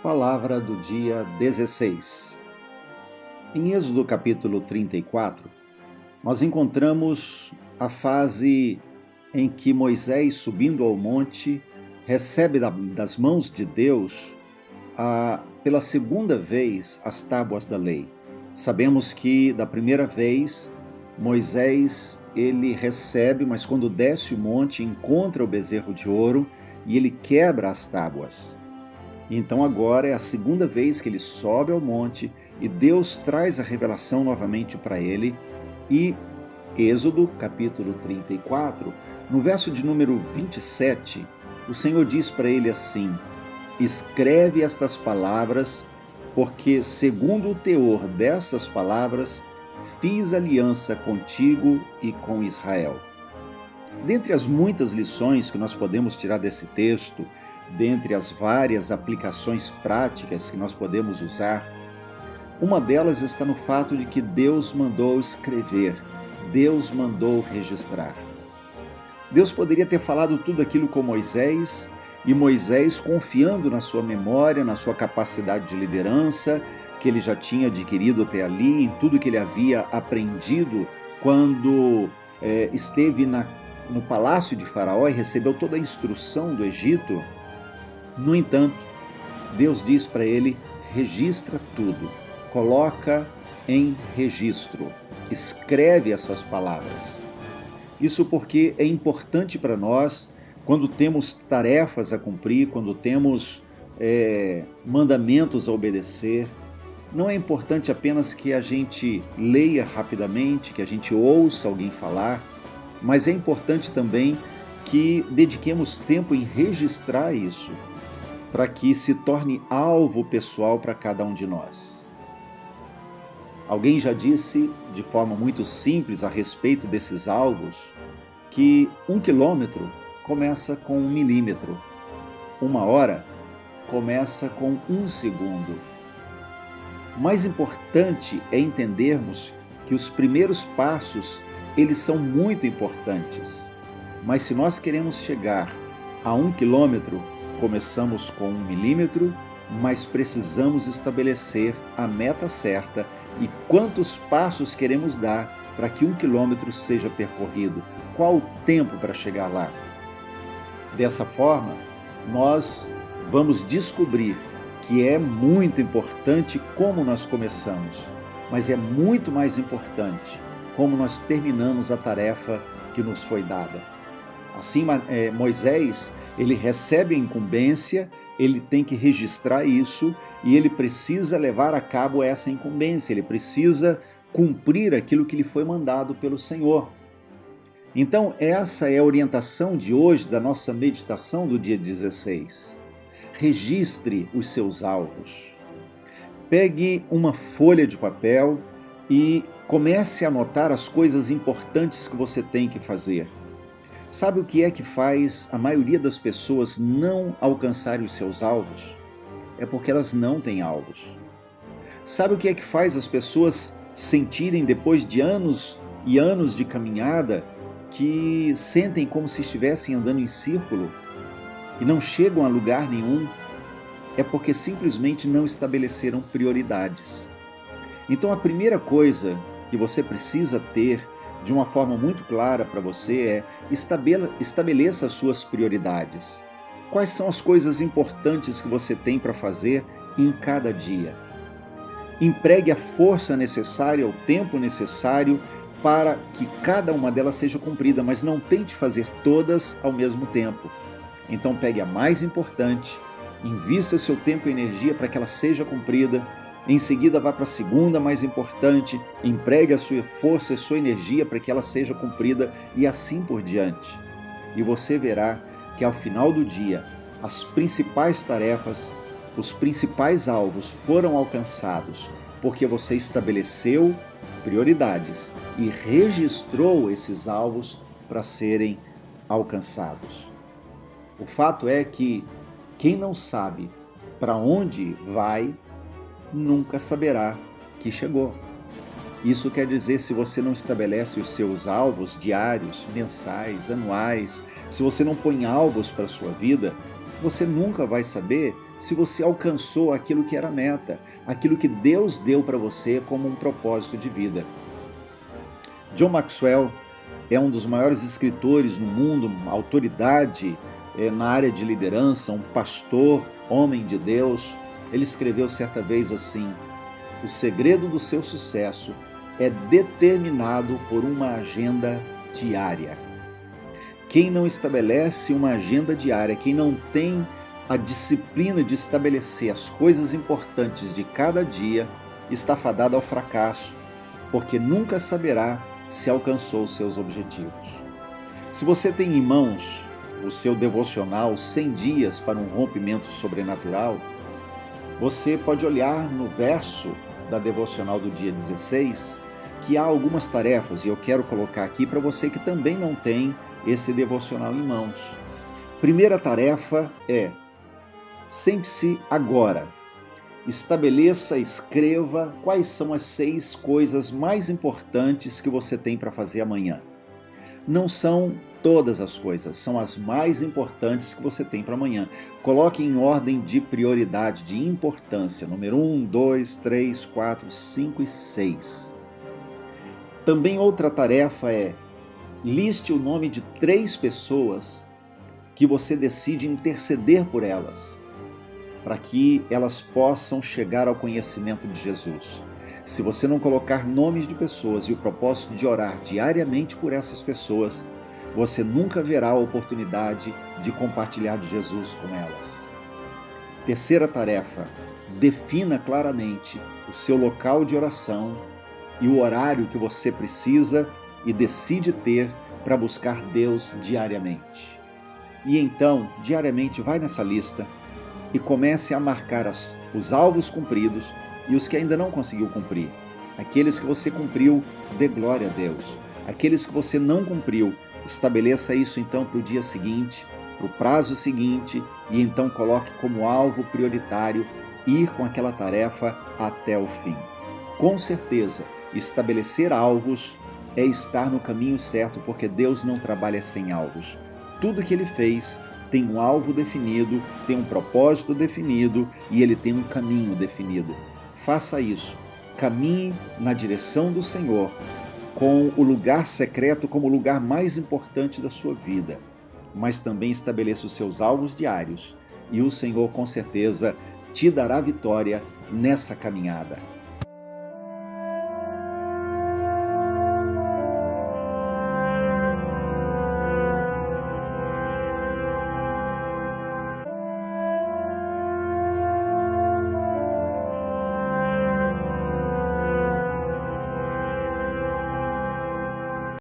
Palavra do dia 16. Em Êxodo capítulo 34, nós encontramos a fase em que Moisés, subindo ao monte, recebe das mãos de Deus, pela segunda vez, as tábuas da lei. Sabemos que da primeira vez, Moisés ele recebe, mas quando desce o monte, encontra o bezerro de ouro e ele quebra as tábuas. Então agora é a segunda vez que ele sobe ao monte e Deus traz a revelação novamente para ele. E Êxodo capítulo 34, no verso de número 27, o Senhor diz para ele assim: escreve estas palavras, porque segundo o teor destas palavras, fiz aliança contigo e com Israel. Dentre as muitas lições que nós podemos tirar desse texto, dentre as várias aplicações práticas que nós podemos usar, uma delas está no fato de que Deus mandou escrever, Deus mandou registrar. Deus poderia ter falado tudo aquilo com Moisés, e Moisés, confiando na sua memória, na sua capacidade de liderança, que ele já tinha adquirido até ali, em tudo que ele havia aprendido quando esteve no palácio de Faraó e recebeu toda a instrução do Egito. No entanto, Deus diz para ele: registra tudo, coloca em registro, escreve essas palavras. Isso porque é importante para nós, quando temos tarefas a cumprir, quando temos mandamentos a obedecer. Não é importante apenas que a gente leia rapidamente, que a gente ouça alguém falar, mas é importante também que dediquemos tempo em registrar isso, para que se torne alvo pessoal para cada um de nós. Alguém já disse, de forma muito simples a respeito desses alvos, que 1 quilômetro começa com 1 milímetro, 1 hora começa com 1 segundo. O mais importante é entendermos que os primeiros passos, eles são muito importantes, mas se nós queremos chegar a 1 quilômetro, começamos com 1 milímetro, mas precisamos estabelecer a meta certa e quantos passos queremos dar para que 1 quilômetro seja percorrido. Qual o tempo para chegar lá? Dessa forma, nós vamos descobrir que é muito importante como nós começamos, mas é muito mais importante como nós terminamos a tarefa que nos foi dada. Assim, Moisés, ele recebe a incumbência, ele tem que registrar isso e ele precisa levar a cabo essa incumbência, ele precisa cumprir aquilo que lhe foi mandado pelo Senhor. Então, essa é a orientação de hoje da nossa meditação do dia 16. Registre os seus alvos. Pegue uma folha de papel e comece a anotar as coisas importantes que você tem que fazer. Sabe o que é que faz a maioria das pessoas não alcançarem os seus alvos? É porque elas não têm alvos. Sabe o que é que faz as pessoas sentirem, depois de anos e anos de caminhada, que sentem como se estivessem andando em círculo e não chegam a lugar nenhum? É porque simplesmente não estabeleceram prioridades. Então a primeira coisa que você precisa ter de uma forma muito clara para você é estabeleça as suas prioridades. Quais são as coisas importantes que você tem para fazer em cada dia? Empregue a força necessária, o tempo necessário para que cada uma delas seja cumprida, mas não tente fazer todas ao mesmo tempo. Então pegue a mais importante, invista seu tempo e energia para que ela seja cumprida. Em seguida, vá para a segunda mais importante, empregue a sua força e sua energia para que ela seja cumprida e assim por diante. E você verá que ao final do dia, as principais tarefas, os principais alvos foram alcançados, porque você estabeleceu prioridades e registrou esses alvos para serem alcançados. O fato é que quem não sabe para onde vai, nunca saberá que chegou. Isso quer dizer, se você não estabelece os seus alvos diários, mensais, anuais, se você não põe alvos para a sua vida, você nunca vai saber se você alcançou aquilo que era meta, aquilo que Deus deu para você como um propósito de vida. John Maxwell é um dos maiores escritores no mundo, uma autoridade na área de liderança, um pastor, homem de Deus. Ele escreveu certa vez assim: o segredo do seu sucesso é determinado por uma agenda diária. Quem não estabelece uma agenda diária, quem não tem a disciplina de estabelecer as coisas importantes de cada dia, está fadado ao fracasso, porque nunca saberá se alcançou os seus objetivos. Se você tem em mãos o seu devocional 100 dias para um rompimento sobrenatural, você pode olhar no verso da devocional do dia 16 que há algumas tarefas, e eu quero colocar aqui para você que também não tem esse devocional em mãos. Primeira tarefa é: sente-se agora. Estabeleça, escreva quais são as 6 coisas mais importantes que você tem para fazer amanhã. Não são todas as coisas, são as mais importantes que você tem para amanhã. Coloque em ordem de prioridade, de importância, número 1, 2, 3, 4, 5 e 6. Também outra tarefa é: liste o nome de 3 pessoas que você decide interceder por elas, para que elas possam chegar ao conhecimento de Jesus. Se você não colocar nomes de pessoas e o propósito de orar diariamente por essas pessoas, você nunca verá a oportunidade de compartilhar de Jesus com elas. Terceira tarefa: defina claramente o seu local de oração e o horário que você precisa e decide ter para buscar Deus diariamente. E então, diariamente, vai nessa lista e comece a marcar os alvos cumpridos e os que ainda não conseguiu cumprir. Aqueles que você cumpriu, dê glória a Deus. Aqueles que você não cumpriu, estabeleça isso então para o dia seguinte, para o prazo seguinte, e então coloque como alvo prioritário ir com aquela tarefa até o fim. Com certeza, estabelecer alvos é estar no caminho certo, porque Deus não trabalha sem alvos. Tudo que Ele fez tem um alvo definido, tem um propósito definido e Ele tem um caminho definido. Faça isso. Caminhe na direção do Senhor, com o lugar secreto como o lugar mais importante da sua vida. Mas também estabeleça os seus alvos diários e o Senhor com certeza te dará vitória nessa caminhada.